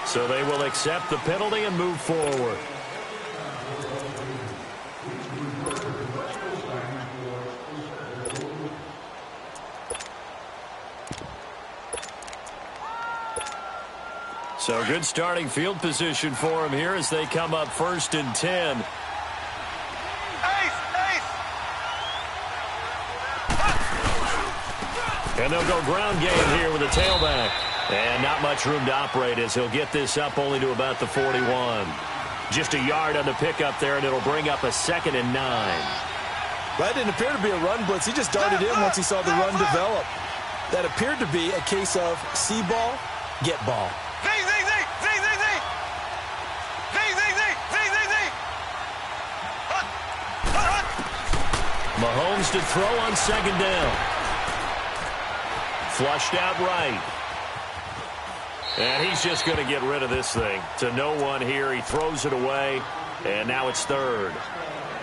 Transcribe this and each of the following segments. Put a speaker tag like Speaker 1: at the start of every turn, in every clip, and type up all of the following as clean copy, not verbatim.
Speaker 1: So they will accept the penalty and move forward. So good starting field position for him here as they come up 1st and 10. And they'll go ground game here with a tailback. And not much room to operate as he'll get this up only to about the 41. Just a yard on the pickup there, and it'll bring up a 2nd and 9.
Speaker 2: That didn't appear to be a run blitz. He just darted in once he saw the run develop. That appeared to be a case of see ball, get ball.
Speaker 1: Mahomes to throw on 2nd down. Flushed out right. And he's just going to get rid of this thing. To no one here. He throws it away, and now it's 3rd.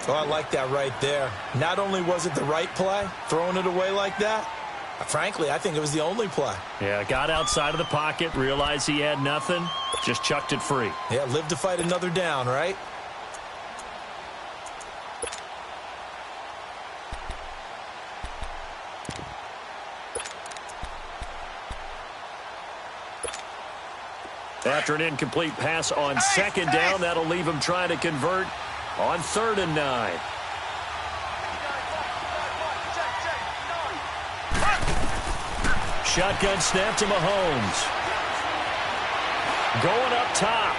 Speaker 2: Oh, I like that right there. Not only was it the right play, throwing it away like that, frankly, I think it was the only play.
Speaker 1: Yeah, got outside of the pocket, realized he had nothing, just chucked it free.
Speaker 2: Yeah, live to fight another down, right?
Speaker 1: After an incomplete pass on 2nd down, that'll leave him trying to convert on 3rd and 9. Shotgun snap to Mahomes. Going up top.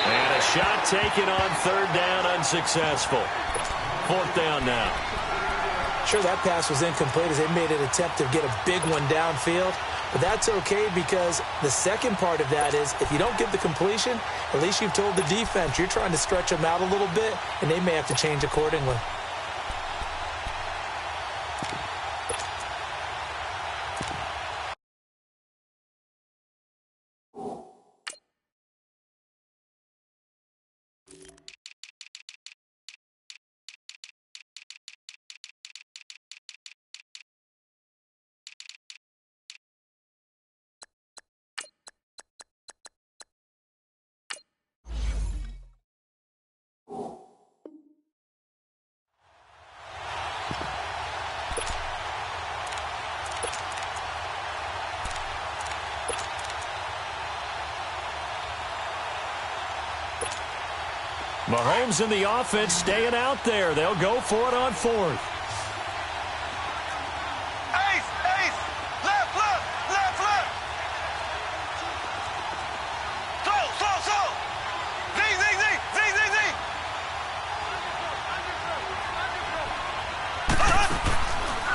Speaker 1: And a shot taken on 3rd down, unsuccessful. 4th down now.
Speaker 2: Sure, that pass was incomplete as they made an attempt to get a big one downfield. But that's okay because the second part of that is if you don't get the completion, at least you've told the defense you're trying to stretch them out a little bit, and they may have to change accordingly.
Speaker 1: Mahomes and the offense staying out there. They'll go for it on 4th.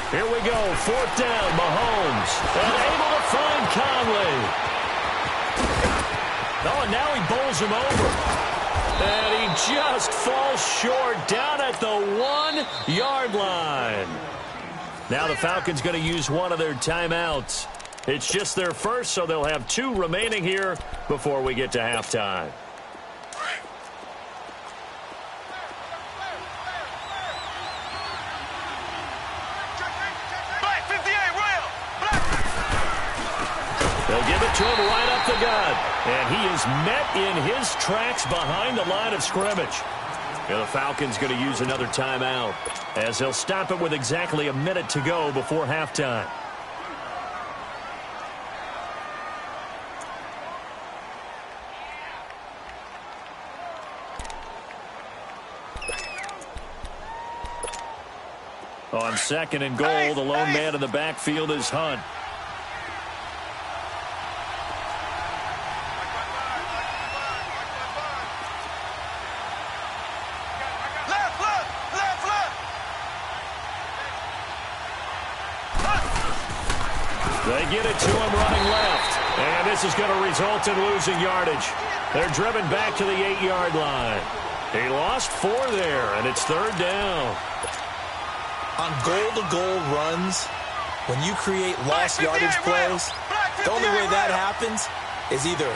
Speaker 1: Here we go, 4th down, Mahomes. And able to find Conley. Oh, and now he bowls him over. And he just falls short down at the 1-yard line. Now the Falcons going to use one of their timeouts. It's just their first, so they'll have 2 remaining here before we get to halftime. They'll give it to him right up the gut. And he is met in his tracks behind the line of scrimmage. And the Falcons going to use another timeout as they'll stop it with exactly a minute to go before halftime. On 2nd and goal, the lone man in the backfield is Hunt. They get it to him running left. And this is going to result in losing yardage. They're driven back to the 8-yard line. He lost 4 there, and it's 3rd down.
Speaker 2: On goal-to-goal runs, when you create lost yardage plays, the only way that happens is either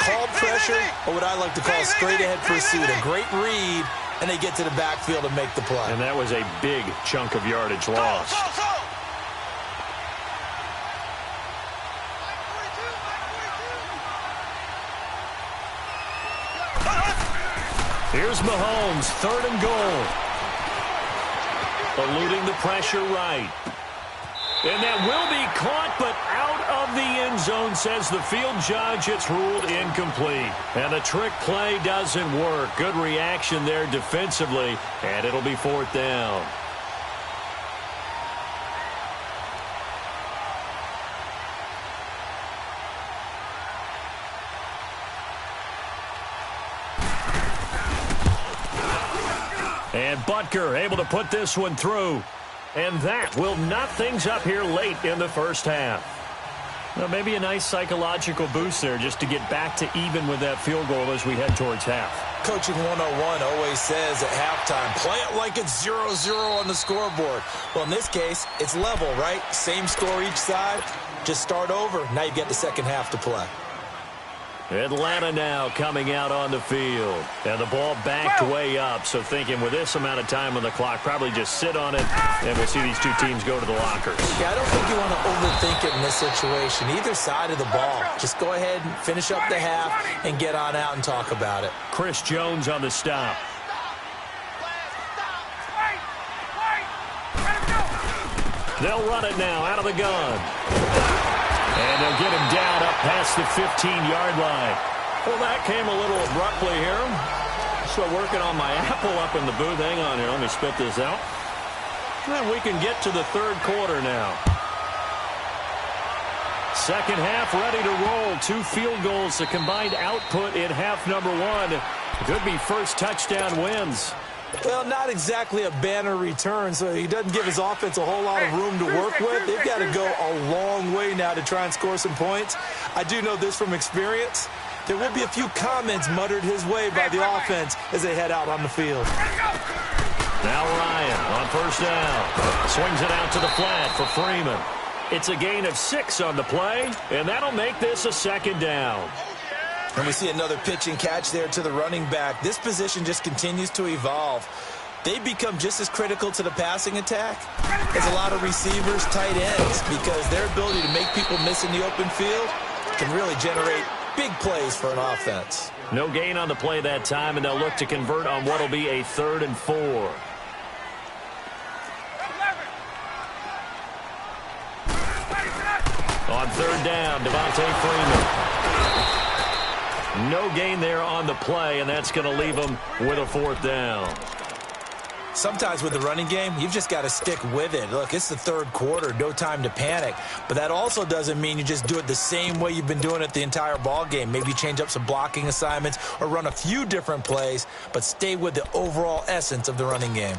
Speaker 2: called pressure or what I like to call straight-ahead pursuit. A great read, and they get to the backfield and make the play.
Speaker 1: And that was a big chunk of yardage lost. Here's Mahomes, 3rd and goal. Eluding the pressure right. And that will be caught, but out of the end zone, says the field judge. It's ruled incomplete. And the trick play doesn't work. Good reaction there defensively, and it'll be 4th down. And Butker able to put this one through. And that will knot things up here late in the first half. Well, maybe a nice psychological boost there just to get back to even with that field goal as we head towards half.
Speaker 2: Coaching 101 always says at halftime, play it like it's 0-0 on the scoreboard. Well, in this case, it's level, right? Same score each side. Just start over. Now you get the second half to play.
Speaker 1: Atlanta now coming out on the field. And the ball backed way up. So thinking with this amount of time on the clock, probably just sit on it, and we'll see these two teams go to the lockers.
Speaker 2: Yeah, I don't think you want to overthink it in this situation. Either side of the ball. Just go ahead and finish up the half and get on out and talk about it.
Speaker 1: Chris Jones on the stop. They'll run it now out of the gun. And they'll get him down up past the 15-yard line. Well, that came a little abruptly here. So working on my apple up in the booth. Hang on here. Let me spit this out. And we can get to the 3rd quarter now. Second half ready to roll. 2 field goals. The combined output in half number 1. Could be first touchdown wins.
Speaker 2: Well, not exactly a banner return, so he doesn't give his offense a whole lot of room to work with. They've got to go a long way now to try and score some points. I do know this from experience. There will be a few comments muttered his way by the offense as they head out on the field.
Speaker 1: Now Ryan on first down. Swings it out to the flat for Freeman. It's a gain of 6 on the play, and that'll make this a 2nd down.
Speaker 2: And we see another pitch and catch there to the running back. This position just continues to evolve. They become just as critical to the passing attack as a lot of receivers, tight ends, because their ability to make people miss in the open field can really generate big plays for an offense.
Speaker 1: No gain on the play that time, and they'll look to convert on what will be a 3rd and 4. On 3rd down, Devontae Freeman. No gain there on the play, and that's going to leave them with a 4th down.
Speaker 2: Sometimes with the running game, you've just got to stick with it. Look, it's the 3rd quarter, no time to panic. But that also doesn't mean you just do it the same way you've been doing it the entire ball game. Maybe change up some blocking assignments or run a few different plays, but stay with the overall essence of the running game.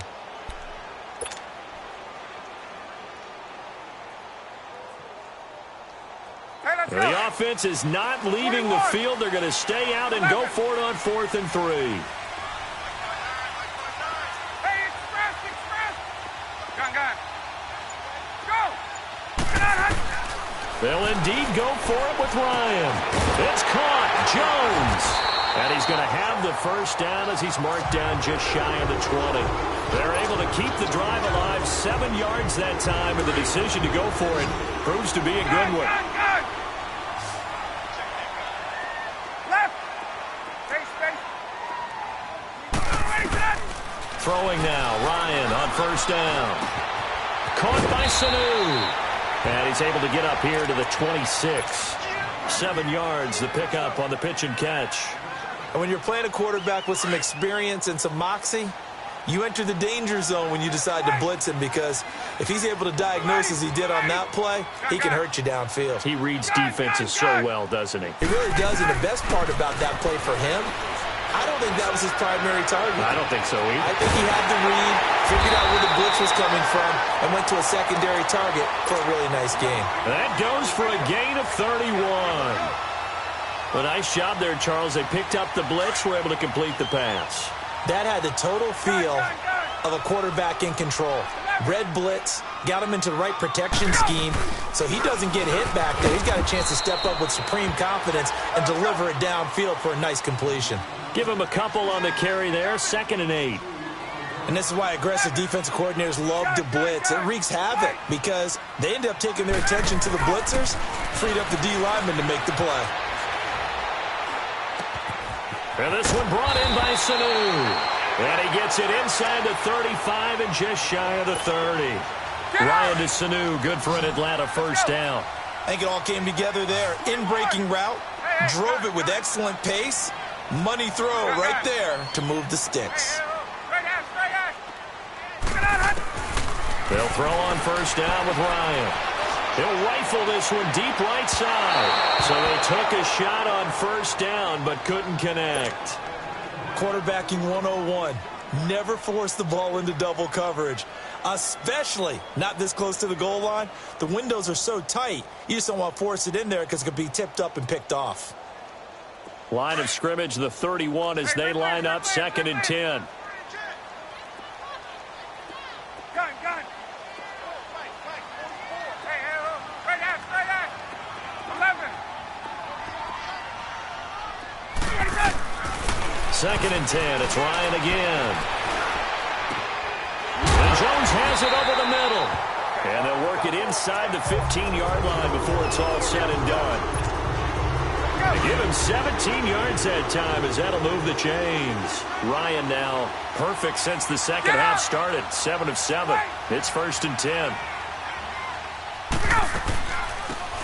Speaker 1: The offense is not leaving the field. They're going to stay out and go for it on 4th and 3. They'll indeed go for it with Ryan. It's caught. Jones. And he's going to have the first down as he's marked down just shy of the 20. They're able to keep the drive alive. 7 yards that time, and the decision to go for it proves to be a good one. Throwing now, Ryan on first down. Caught by Sanu. And he's able to get up here to the 26. 7 yards, the pickup on the pitch and catch.
Speaker 2: And when you're playing a quarterback with some experience and some moxie, you enter the danger zone when you decide to blitz him, because if he's able to diagnose as he did on that play, he can hurt you downfield.
Speaker 1: He reads defenses so well, doesn't he?
Speaker 2: He really does, and the best part about that play for him, I don't think that was his primary target.
Speaker 1: I don't think so either.
Speaker 2: I think he had the read, figured out where the blitz was coming from, and went to a secondary target for a really nice gain.
Speaker 1: That goes for a gain of 31. A nice job there, Charles. They picked up the blitz, were able to complete the pass. That had the total feel of a quarterback in control. Red blitz, got him into the right protection scheme, so he doesn't get hit back there. He's got a chance to step up with supreme confidence and deliver it downfield for a nice completion. Give him a couple on the carry there, 2nd and 8. And this is why aggressive defensive coordinators love to blitz. It wreaks havoc because they end up taking their attention to the blitzers, freed up the D lineman to make the play. And this one brought in by Sanu. And he gets it inside the 35 and just shy of the 30. Ryan to Sanu, good for an Atlanta first down.
Speaker 2: I think it all came together there. In-breaking route, drove it with excellent pace. Money throw right there to move the sticks.
Speaker 1: They'll throw on first down with Ryan. He'll rifle this one deep right side. So they took a shot on first down but couldn't connect.
Speaker 2: Quarterbacking 101. Never force the ball into double coverage, especially not this close to the goal line. The windows are so tight, you just don't want to force it in there because it could be tipped up and picked off.
Speaker 1: Line of scrimmage, the 31 as they line up, 2nd and 10. Second and 10. It's Ryan again. And Jones has it over the middle. And they'll work it inside the 15-yard line before it's all said and done. They give him 17 yards that time as that'll move the chains. Ryan now perfect since the second half started. 7 of 7. It's 1st and 10.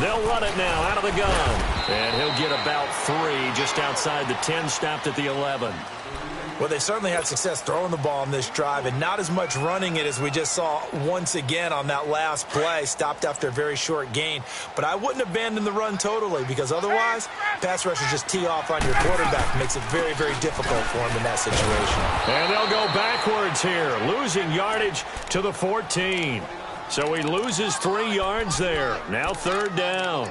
Speaker 1: They'll run it now out of the gun. And he'll get about 3 just outside the 10, stopped at the 11.
Speaker 2: Well, they certainly had success throwing the ball on this drive and not as much running it as we just saw once again on that last play. Stopped after a very short gain. But I wouldn't abandon the run totally because otherwise, pass rushers just tee off on your quarterback. Makes it very, very difficult for him in that situation.
Speaker 1: And they'll go backwards here, losing yardage to the 14. So he loses 3 yards there. Now 3rd down.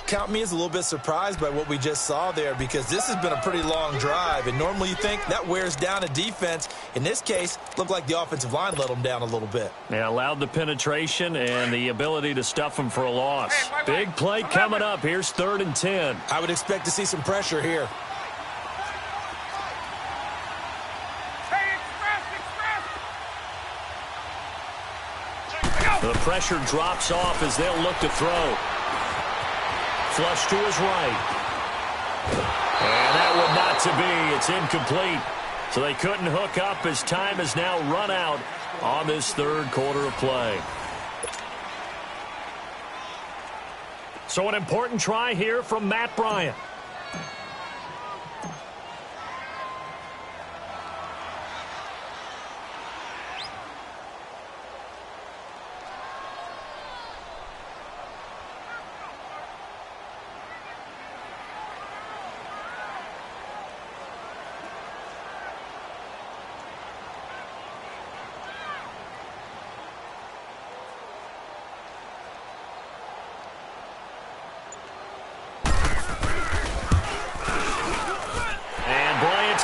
Speaker 2: Count me as a little bit surprised by what we just saw there because this has been a pretty long drive, and normally you think that wears down a defense. In this case, looked like the offensive line let them down a little bit.
Speaker 1: Yeah, allowed the penetration and the ability to stuff them for a loss. Big play coming up. Here's 3rd and 10.
Speaker 2: I would expect to see some pressure here.
Speaker 1: The pressure drops off as they'll look to throw. Flush to his right. And that would not to be. It's incomplete. So they couldn't hook up as time has now run out on this 3rd quarter of play. So an important try here from Matt Bryant.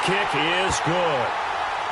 Speaker 1: Kick is good.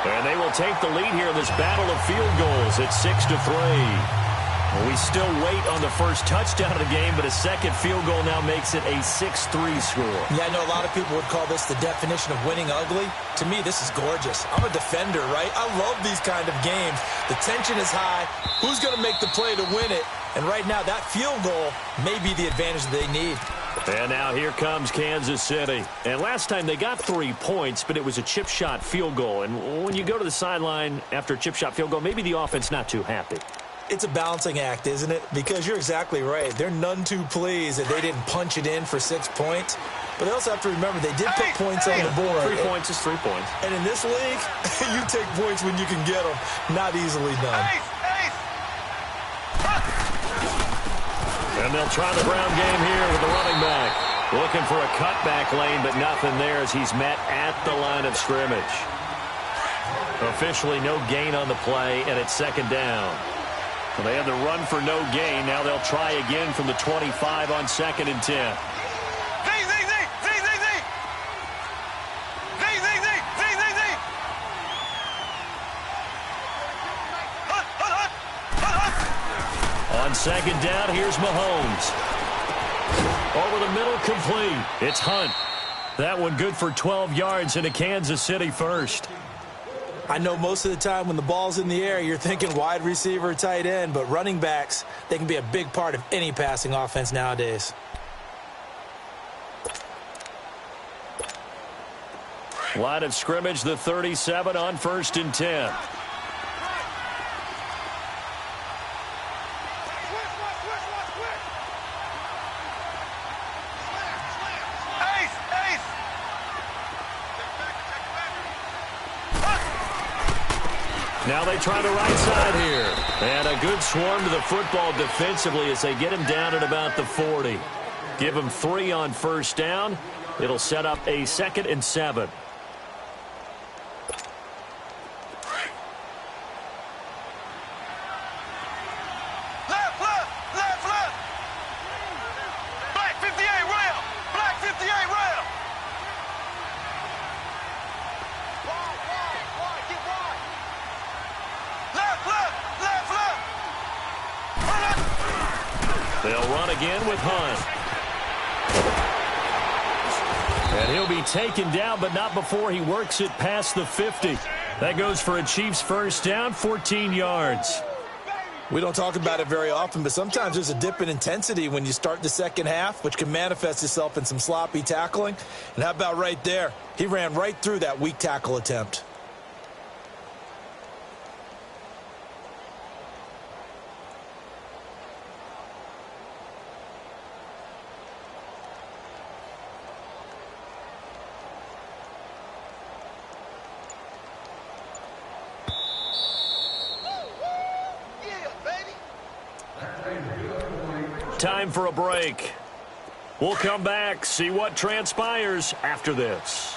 Speaker 1: And they will take the lead here in this battle of field goals at 6-3. Well, we still wait on the first touchdown of the game, but a second field goal now makes it a 6-3 score.
Speaker 2: Yeah, I know a lot of people would call this the definition of winning ugly. To me, this is gorgeous. I'm a defender, right? I love these kind of games. The tension is high. Who's going to make the play to win it? And right now, that field goal may be the advantage they need.
Speaker 1: And now here comes Kansas City. And last time they got 3 points, but it was a chip shot field goal. And when you go to the sideline after a chip shot field goal, maybe the offense not too happy.
Speaker 2: It's a balancing act, isn't it? Because you're exactly right. They're none too pleased that they didn't punch it in for 6 points. But they also have to remember they did put points on the board.
Speaker 1: 3 points is 3 points.
Speaker 2: And in this league, you take points when you can get them. Not easily done.
Speaker 1: And they'll try the ground game here with the running back. Looking for a cutback lane, but nothing there as he's met at the line of scrimmage. Officially no gain on the play, and it's 2nd down. Well, they had the run for no gain. Now they'll try again from the 25 on 2nd and 10. On 2nd down, here's Mahomes. Over the middle, complete. It's Hunt. That one good for 12 yards into Kansas City first.
Speaker 2: I know most of the time when the ball's in the air, you're thinking wide receiver, tight end, but running backs, they can be a big part of any passing offense nowadays.
Speaker 1: Line of scrimmage, the 37 on 1st and 10. Now they try the right side here. And a good swarm to the football defensively as they get him down at about the 40. Give him 3 on 1st down. It'll set up a 2nd and 7. They'll run again with Hunt. And he'll be taken down, but not before he works it past the 50. That goes for a Chiefs 1st down, 14 yards.
Speaker 2: We don't talk about it very often, but sometimes there's a dip in intensity when you start the second half, which can manifest itself in some sloppy tackling. And how about right there? He ran right through that weak tackle attempt.
Speaker 1: Time for a break. We'll come back, see what transpires after this.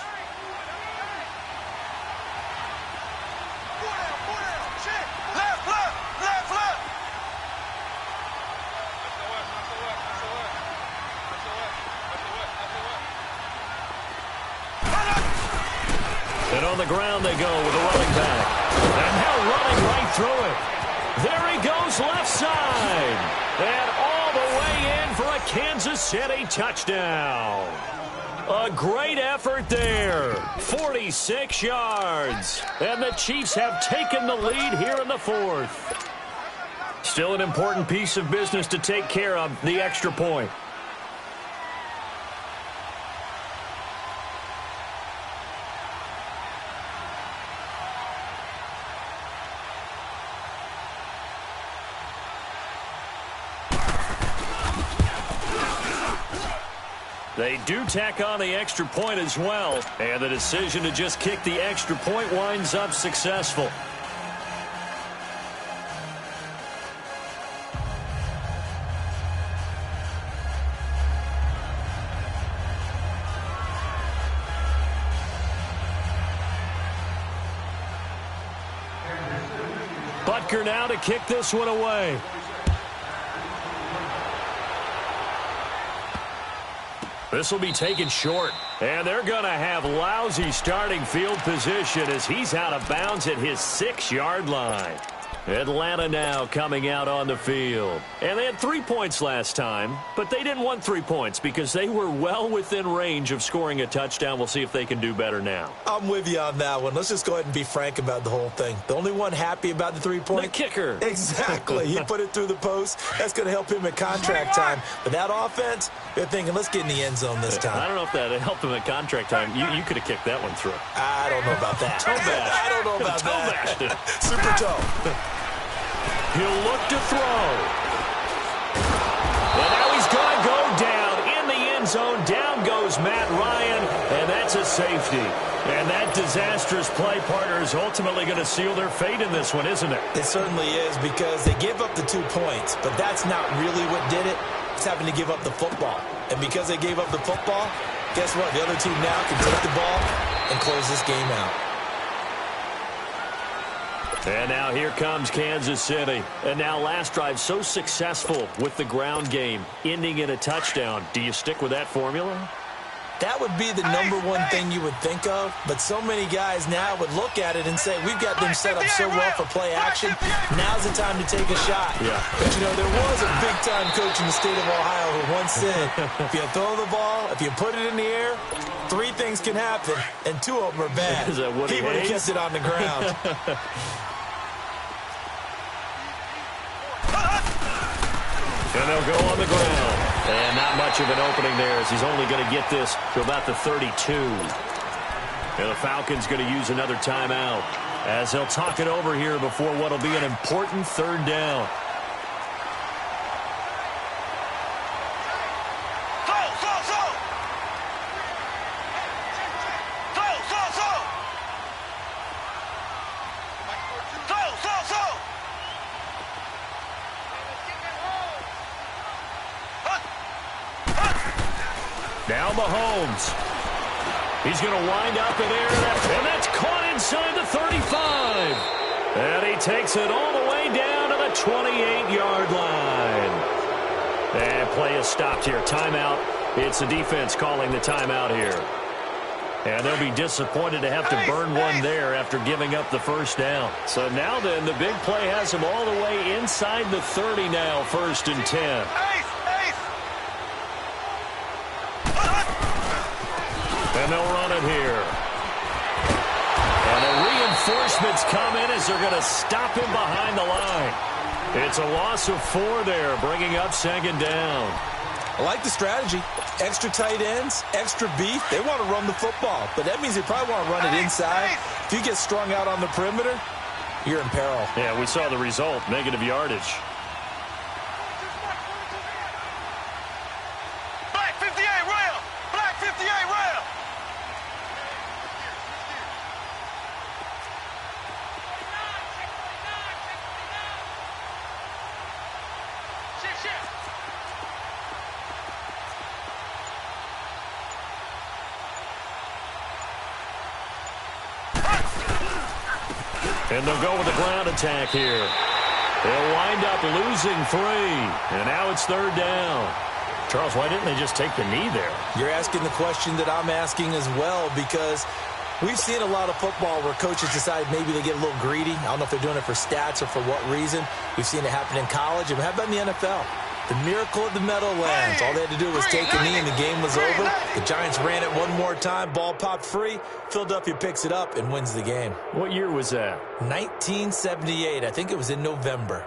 Speaker 1: And on the ground they go with a running back. And now running right through it. There he goes left side. And all the way in for a Kansas City touchdown. A great effort there. 46 yards. And the Chiefs have taken the lead here in the 4th. Still an important piece of business to take care of, the extra point. They do tack on the extra point as well, and the decision to just kick the extra point winds up successful. Butker now to kick this one away. This will be taken short, and they're going to have lousy starting field position as he's out of bounds at his 6-yard line. Atlanta now coming out on the field. And they had 3 points last time, but they didn't want 3 points because they were well within range of scoring a touchdown. We'll see if they can do better now.
Speaker 2: I'm with you on that one. Let's just go ahead and be frank about the whole thing. The only one happy about the 3-point?
Speaker 1: The kicker.
Speaker 2: Exactly. He put it through the post. That's going to help him at contract time. But that offense, they're thinking, let's get in the end zone this time.
Speaker 1: I don't know if that helped him at contract time. You could have kicked that one through.
Speaker 2: I don't know about that.
Speaker 1: Toe bash.
Speaker 2: I don't know about
Speaker 1: toe bashed it.
Speaker 2: Super toe.
Speaker 1: He'll look to throw. And now he's going to go down in the end zone. Down goes Matt Ryan, and that's a safety. And that disastrous play, partner, is ultimately going to seal their fate in this one, isn't it?
Speaker 2: It certainly is, because they gave up the 2 points, but that's not really what did it. It's having to give up the football. And because they gave up the football, guess what? The other team now can take the ball and close this game out.
Speaker 1: And now here comes Kansas City. And now last drive so successful with the ground game, ending in a touchdown. Do you stick with that formula?
Speaker 2: That would be the number one thing you would think of, but so many guys now would look at it and say, we've got them set up so well for play action, now's the time to take a shot.
Speaker 1: Yeah.
Speaker 2: But, you know, there was a big-time coach in the state of Ohio who once said, if you throw the ball, if you put it in the air, 3 things can happen, and 2 of them are bad.
Speaker 1: Is that Woody
Speaker 2: He would have
Speaker 1: Hayes?
Speaker 2: kept it on the ground.
Speaker 1: And they'll go on the ground. And not much of an opening there as he's only going to get this to about the 32. And the Falcons going to use another timeout as they'll talk it over here before what will be an important third down. Now Mahomes. He's going to wind up in air, and that's caught inside the 35. And he takes it all the way down to the 28-yard line. And play is stopped here. Timeout. It's the defense calling the timeout here. And they'll be disappointed to have to burn one there after giving up the first down. So now then, the big play has him all the way inside the 30 now, 1st and 10. And they'll run it here. And the reinforcements come in as they're going to stop him behind the line. It's a loss of 4 there, bringing up 2nd down.
Speaker 2: I like the strategy. Extra tight ends, extra beef. They want to run the football, but that means they probably want to run it inside. If you get strung out on the perimeter, you're in peril.
Speaker 1: Yeah, we saw the result, negative yardage. And they'll go with the ground attack here. They'll wind up losing 3. And now it's 3rd down. Charles, why didn't they just take the knee there?
Speaker 2: You're asking the question that I'm asking as well, because we've seen a lot of football where coaches decide maybe they get a little greedy. I don't know if they're doing it for stats or for what reason. We've seen it happen in college. And how about in the NFL? The miracle of the Meadowlands. All they had to do was take a knee and the game was over. The Giants ran it one more time. Ball popped free. Philadelphia picks it up and wins the game.
Speaker 1: What year was that?
Speaker 2: 1978. I think it was in November.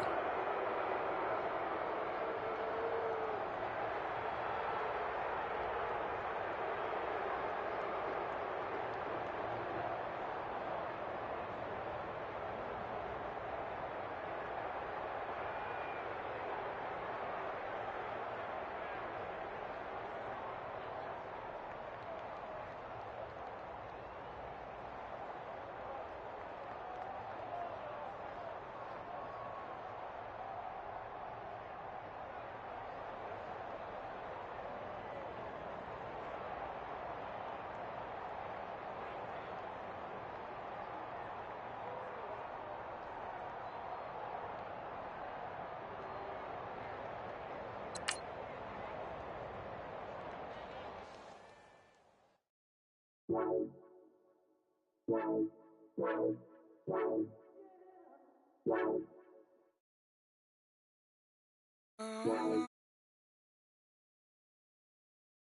Speaker 3: Wow.